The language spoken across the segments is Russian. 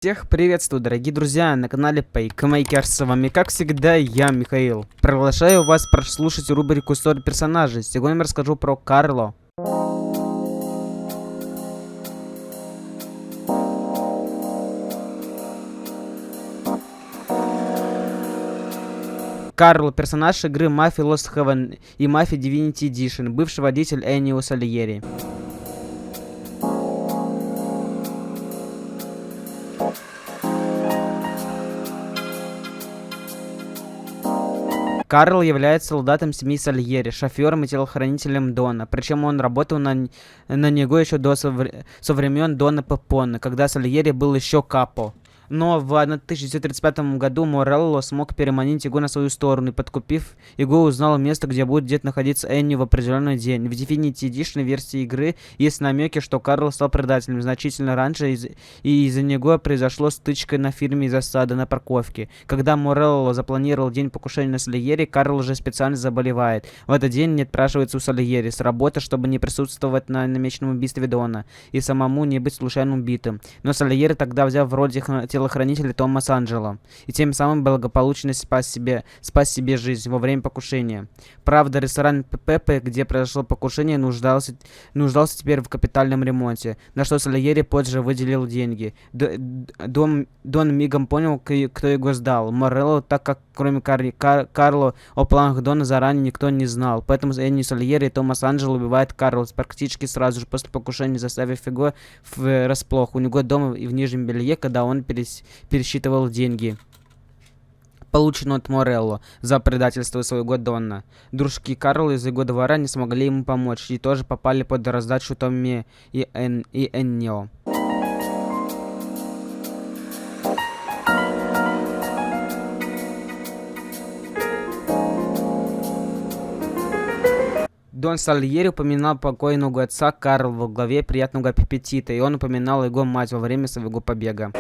Всех приветствую, дорогие друзья, на канале Paymaker. С вами, как всегда, я, Михаил. Приглашаю вас прослушать рубрику «История персонажей». Сегодня я расскажу про Карло. Карло — персонаж игры Mafia Lost Heaven и Mafia Divinity Edition, бывший водитель Эннио Сальери. Карл является солдатом семьи Сальери, шофером и телохранителем Дона. Причем он работал на него еще со времен Дона Пепоне, когда Сальери был еще капо. Но в 1935 году Морелло смог переманить его на свою сторону и, подкупив его, узнал место, где будет находиться Энни в определенный день. В Divinity Edition версии игры есть намеки, что Карл стал предателем значительно раньше, и из-за него произошла стычка на фирме и засада на парковке. Когда Морелло запланировал день покушения на Сальери, Карл уже специально заболевает. В этот день не отпрашивается у Сальери с работы, чтобы не присутствовать на намеченном убийстве Дона и самому не быть случайно убитым. Но Сальери тогда взял в роли телохранителя Томаса Анджело, и тем самым благополучно спас себе жизнь во время покушения. Правда, ресторан Пепе, где произошло покушение, нуждался теперь в капитальном ремонте, на что Сальери позже выделил деньги. Дон мигом понял, кто его сдал. Морелло, так как кроме Карло о планах Дона заранее никто не знал, поэтому Энни Сальери и Томас Анджело убивает Карла практически сразу же после покушения, заставив его врасплох у него дома и в нижнем белье, когда он пересчитывал деньги, полученные от Морелло за предательство своего Дона. Дружки Карла из его двора не смогли ему помочь и тоже попали под раздачу Томми и Эннио. Дон Сальери упоминал покойного отца Карла во главе «Приятного аппетита», и он упоминал его мать во время своего побега.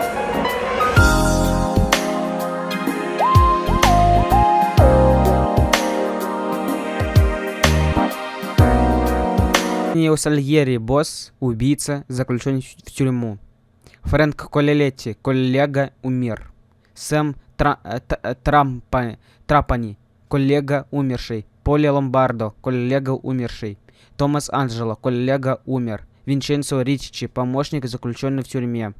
Эннио Сальери, босс, убийца, заключен в тюрьму. Фрэнк Коллетти, коллега, умер. Сэм Трапани, коллега, умерший. Поли Ломбардо, коллега, умерший. Томас Анджело, коллега, умер. Винченцо Риччи, помощник, заключенный в тюрьму.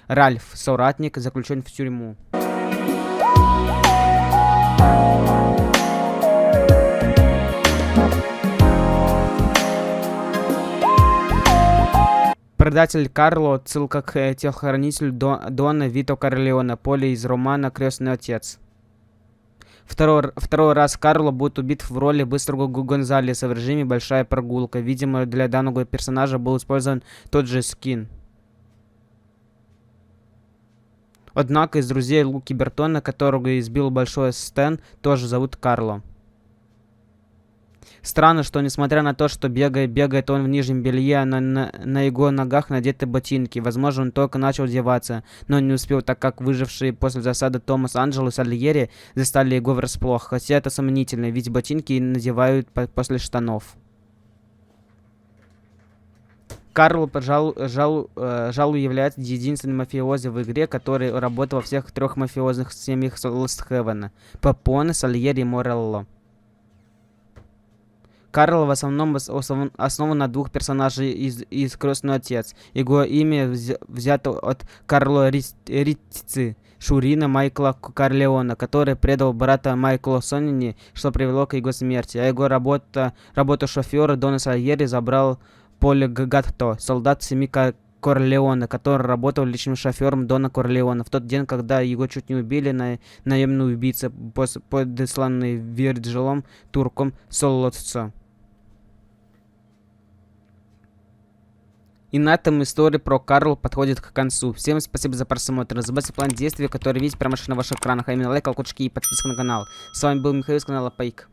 Ральф, соратник, заключен в тюрьму. Предатель Карло, ссылка к телохранителю Дона Вито Корлеоне, Поли из романа «Крестный отец». Второй раз Карло будет убит в роли быстрого Гонзалеса в режиме «Большая прогулка». Видимо, для данного персонажа был использован тот же скин. Однако из друзей Луки Бертона, которого избил Большой Стэн, тоже зовут Карло. Странно, что несмотря на то, что бегает он в нижнем белье, на его ногах надеты ботинки. Возможно, он только начал одеваться, но не успел, так как выжившие после засады Томас Анджело и Сальери застали его врасплох. Хотя это сомнительно, ведь ботинки надевают после штанов. Карл, пожалуй, является единственным мафиози в игре, который работал во всех трех мафиозных семьях Lost Heaven: Пепоне, Сальери и Морелло. Карл в основном основан на двух персонажей из «Крестный отец». Его имя взято от Карло Рицци, Шурина Майкла Корлеоне, который предал брата Майкла Сонини, что привело к его смерти. А его работу шофера Дона Сальери забрал Поле Гатто, солдат семьи Корлеоне, который работал личным шофером Дона Корлеоне в тот день, когда его чуть не убили наемные убийцы, подосланные Вирджилом турком Солоццо. И на этом история про Карл подходит к концу. Всем спасибо за просмотр. Не забывайте план действий, который видите прямо на ваших экранах, а именно лайк, колокольчики и подписка на канал. С вами был Михаил с канала Пайк.